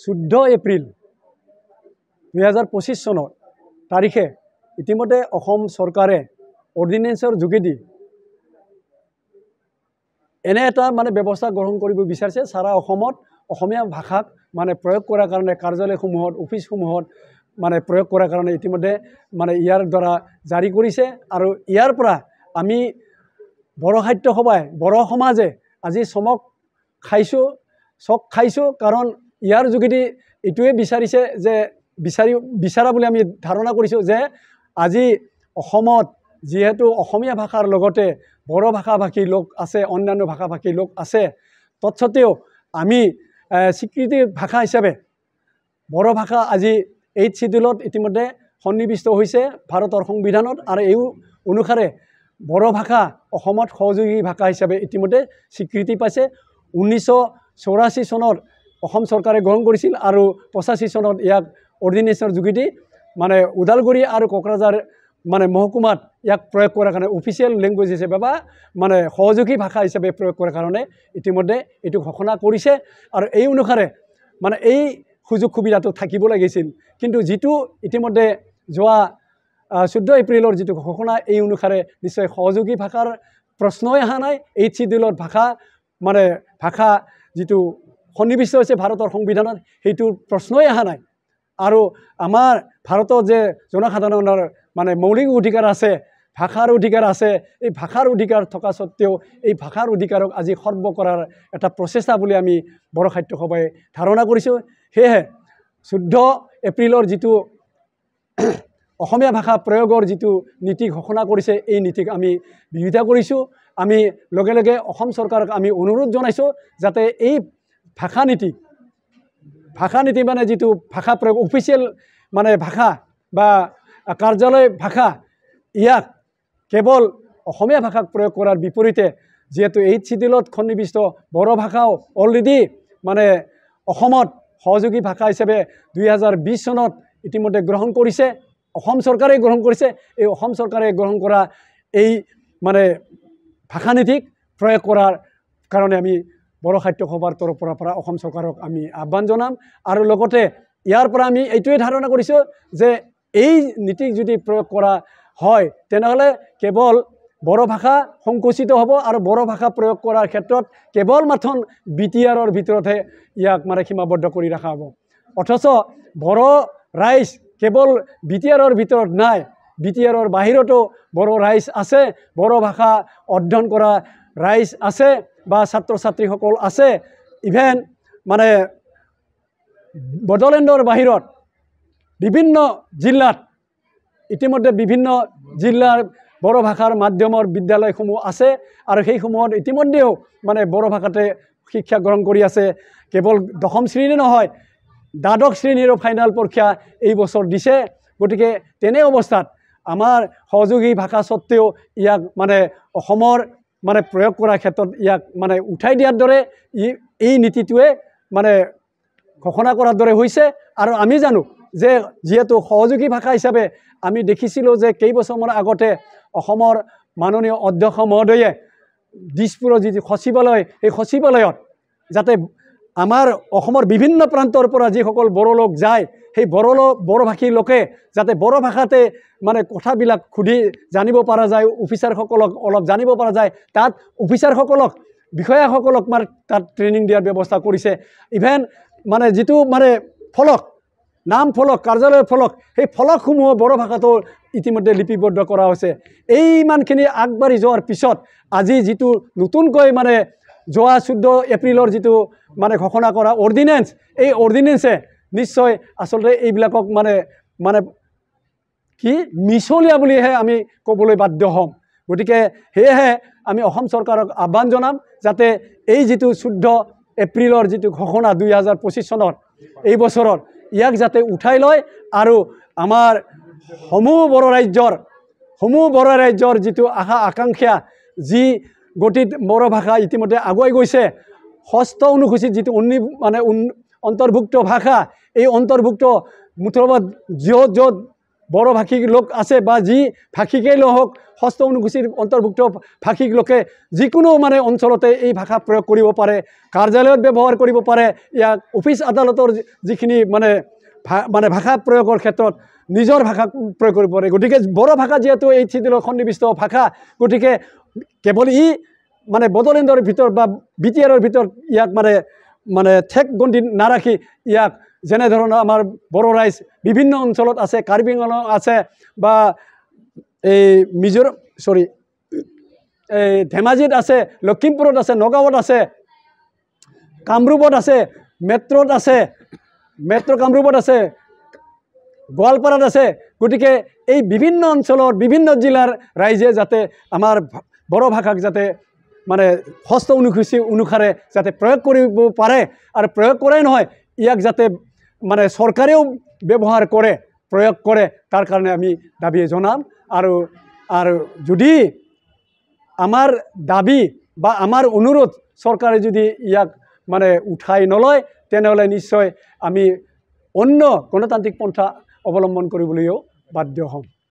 14 এপ্ৰিল 2025 চনৰ তাৰিখে ইতিমধ্যে অসম চৰকাৰে অৰ্ডিনেন্সৰ যোগেদি এনে এটা মানে ব্যৱস্থা গ্ৰহণ কৰিব বিচাৰিছে সাৰা অসমত অসমীয়া ভাষাক মানে প্ৰয়োগ কৰাৰ কাৰণে কাৰ্যালয়সমূহত অফিসসমূহত মানে প্ৰয়োগ কৰাৰ কাৰণে ইতিমধ্যে মানে ইয়াৰ দ্বাৰা জাৰি কৰিছে আৰু ইয়াৰ পৰা আমি বড় সাহিত্য সভাই বড় সমাজে আজি চমক খাইছো কাৰণ ইয়াৰ যোগেদি এটোৱে বিচাৰিছে যে বিচাৰা বুলি আমি ধাৰণা কৰিছো যে আজি অসমত যেহেতু অসমীয়া ভাষাৰ লগতে বড় ভাষাভাষী লোক আছে অন্যান্য ভাষাভাষী লোক আছে তৎসত্ত্বেও আমি স্বীকৃতি ভাষা হিচাপে বড় ভাষা আজি 8 শিডিউলত ইতিমধ্যে সন্নিবিষ্ট হৈছে ভাৰতৰ সংবিধানত আৰু এই অনুসাৰে বড় ভাষা অসমত সহযোগী ভাষা হিচাপে ইতিমধ্যে স্বীকৃতি পাইছে 1984 চনত অসম চৰকাৰে গ্ৰহণ কৰিছিল আৰু 85 চনত ইয়াক অৰ্ডিনেন্সৰ যোগেদি মানে উদালগুৰি আৰু কোকৰাঝাৰ মানে মহকুমাত ইয়াক প্ৰয়োগ কৰাৰ কাৰণে অফিচিয়েল ল্যাঙ্গুৱেজ হিচাপে বা মানে সহযোগী ভাষা হিচাপে প্ৰয়োগ কৰাৰ কাৰণে ইতিমধ্যে এটো ঘোষণা কৰিছে আৰু এই অনুসাৰে মানে এই সুযোগ সুবিধাটো থাকিব লাগিছিল কিন্তু যেটো ইতিমধ্যে যোৱা 14 এপ্ৰিলৰ যেটো ঘোষণা এই অনুসাৰে নিশ্চয় সহযোগী ভাষাৰ প্ৰশ্নই আহা নাই 8 শিডিউলত ভাষা যেটো সন্নিবিষ্ট হৈছে ভাৰতৰ সংবিধানত হেতু প্ৰশ্নই আহা নাই আৰু আমাৰ ভাৰতত যে জনসাধাৰণৰ মানে মৌলিক অধিকাৰ আছে ভাষাৰ অধিকাৰ আছে এই ভাষাৰ অধিকাৰ থকা সত্ত্বেও এই ভাষাৰ অধিকাৰক আজি সৰ্ব কৰাৰ এটা প্ৰচেষ্টা বুলি আমি বড় সাহিত্য সভাই ধাৰণা কৰিছো হেহে 14 এপ্ৰিলৰ যেটো অসমীয়া ভাষা প্ৰয়োগৰ যেটো নীতি ঘোষণা কৰিছে এই নীতিক আমি বিৰোধিতা কৰিছো আমি লগে লগে অসম চৰকাৰক আমি অনুৰোধ জনাইছো যাতে এই ভাষা নীতি মানে যেটো ভাষা প্ৰয়োগ অফিচিয়েল মানে ভাষা বা কাৰ্যালয় ভাষা ইয়াক কেৱল অসমীয়া ভাষাক প্ৰয়োগ কৰাৰ বিপৰীতে যেহেতু 8 শিডিউলত সন্নিবিষ্ট বড় ভাষাও অলৰেডি মানে অসমত সহযোগী ভাষা হিচাপে 2020 চনত ইতিমধ্যে গ্ৰহণ কৰিছে অসম চৰকাৰে গ্ৰহণ কৰিছে এই অসম চৰকাৰে গ্ৰহণ কৰা এই মানে ভাষা নীতিক প্ৰয়োগ কৰাৰ কাৰণে আমি বড় সাহিত্য সভাৰ তৰফৰ পৰা অসম চৰকাৰক আমি আহ্বান জনাম আৰু লগতে ইয়াৰ পৰা আমি এইটোৱে ধাৰণা কৰিছো যে এই নীতিক যদি প্ৰয়োগ কৰা হয় তেনেহলে কেৱল বড় ভাষা সংকুচিত হ'ব আৰু বড় ভাষা প্ৰয়োগ কৰাৰ ক্ষেত্ৰত কেৱল মাথন বিটিআৰৰ ভিতৰতে ইয়াক মানে সীমাবদ্ধ কৰি ৰাখা হ'ব অথচ বড় ৰাইজ কেৱল বিটিআৰৰ ভিতৰত নাই বিটিআৰৰ বাহিৰতো বড় ৰাইজ আছে বড় ভাষা অধ্যয়ন কৰা ৰাইজ আছে বা ছাত্ৰ ছাত্ৰীসকল আছে ইভেন মানে বড়োলেণ্ডৰ বাহিৰত বিভিন্ন জিলাত ইতিমধ্যে বিভিন্ন জিলাৰ বড় ভাষাৰ মাধ্যমৰ বিদ্যালয়সমূহ আছে আৰু সেই সমূহত ইতিমধ্যেও মানে বড় ভাষাতে শিক্ষা গ্ৰহণ কৰি আছে কেৱল দশম শ্ৰেণী নহয় দ্বাদশ শ্ৰেণীৰ ফাইনাল পৰীক্ষা এই বছৰ দিছে গতিকে তেনে অৱস্থাত আমাৰ সহযোগী ভাষা সত্ত্বেও ইয়াক মানে অসমৰ মানে প্ৰয়োগ কৰাৰ ক্ষেত্ৰত ইয়াক মানে উঠাই দিয়াৰ দৰে এই নীতিটোৱে মানে ঘোষণা কৰাৰ দৰে হৈছে আৰু আমি জানো যে যেহেতু সহযোগী ভাষা হিচাপে আমি দেখিছিলোঁ যে কেইবছৰমান আগতে অসমৰ মাননীয় অধ্যক্ষ মহোদয়ে দিছপুৰৰ যি সচিবালয় এই সচিবালয়ত যাতে আমাৰ অসমৰ বিভিন্ন প্ৰান্তৰ পৰা যিসকল বড়ো লোক যায় সেই বড়ো ভাষী লোকে যাতে বড়ো ভাষাতে মানে কথাবিলাক খুদি জানিব পৰা যায় অফিচাৰসকলক অলপ জানিব পৰা যায় তাত অফিচাৰসকলক বিষয়াসকলক মানে তাত ট্ৰেইনিং দিয়াৰ ব্যৱস্থা কৰিছে ইভেন মানে যেটো মানে ফলক নাম ফলক কাৰ্যালয় ফলক সেই ফলকসমূহ বড়ো ভাষাটো ইতিমধ্যে লিপিবদ্ধ কৰা হৈছে এই ইমানখিনি আগবাঢ়ি যোৱাৰ পিছত আজি যেটো নতুনকৈ মানে যোৱা 14 এপ্ৰিলৰ যেটো মানে ঘোষণা কৰা অৰ্ডিনেন্স এই অৰ্ডিনেন্সে নিশ্চয় আসলতে এইবিলাকক মানে কি মিছলীয়া বুলিহে আমি ক'বলৈ বাধ্য হ'ম গতিকে হেহে আমি অসম চৰকাৰক আহ্বান জনাম যাতে এই যেটো 14 এপ্ৰিলৰ যেটো ঘোষণা 2025 চনত এই বছৰৰ ইয়াক যাতে উঠাই লয় আৰু আমাৰ সমূহ বড় ৰাজ্যৰ যেটো আশা আকাংক্ষা যি গতিত বড় ভাষা ইতিমধ্যে আগুৱাই গৈছে ষষ্ঠ অনুসূচিত যেটো অন্তৰ্ভুক্ত ভাষা এই অন্তৰ্ভুক্ত মুঠৰওপৰত য'ত বড়ো ভাষিক লোক আছে বা যি ভাষিকেই নহওক ষষ্ঠ অনুসূচীৰ অন্তৰ্ভুক্ত ভাষিক লোকে যিকোনো মানে অঞ্চলতে এই ভাষা প্ৰয়োগ কৰিব পাৰে, কাৰ্যালয়ত ব্যৱহাৰ কৰিব পাৰে, ইয়াক অফিচ আদালতৰ যিখিনি মানে ভাষা প্ৰয়োগৰ ক্ষেত্ৰত নিজৰ ভাষা প্ৰয়োগ কৰিব পাৰে। গতিকে বড়ো ভাষা যিহেতু এই শিডিউলত সন্নিৱিষ্ট ভাষা, গতিকে কেৱল মানে বড়োলেণ্ডৰ ভিতৰত বা BTR ভিতৰত ইয়াক মানে ঠেক গণ্ডিত নাৰাখি ইয়াক যেনেধৰণৰ আমাৰ বড়ো ৰাইজ বিভিন্ন অঞ্চলত আছে, কাৰ্বি আংলং আছে বা এই এই ধেমাজিত আছে, লখিমপুৰত আছে, নগাঁৱত আছে, কামৰূপত আছে, মেট্ৰত আছে, মেট্ৰ' কামৰূপত আছে, গোৱালপাৰাত আছে। গতিকে এই বিভিন্ন অঞ্চলৰ বিভিন্ন জিলাৰ ৰাইজে যাতে আমাৰ বড়ো ভাষাক যাতে মানে ষষ্ঠ অনুসূচী অনুসাৰে যাতে প্ৰয়োগ কৰিব পাৰে, আৰু প্ৰয়োগ কৰাই নহয় ইয়াক যাতে মানে চৰকাৰেও ব্যৱহাৰ কৰে, প্ৰয়োগ কৰে, তাৰ কাৰণে আমি দাবী জনাম। আৰু যদি আমাৰ দাবী বা আমাৰ অনুৰোধ চৰকাৰে যদি ইয়াক মানে উঠাই নলয়, তেনেহ'লে নিশ্চয় আমি অন্য গণতান্ত্ৰিক পন্থা অৱলম্বন কৰিবলৈও বাধ্য হ'ম।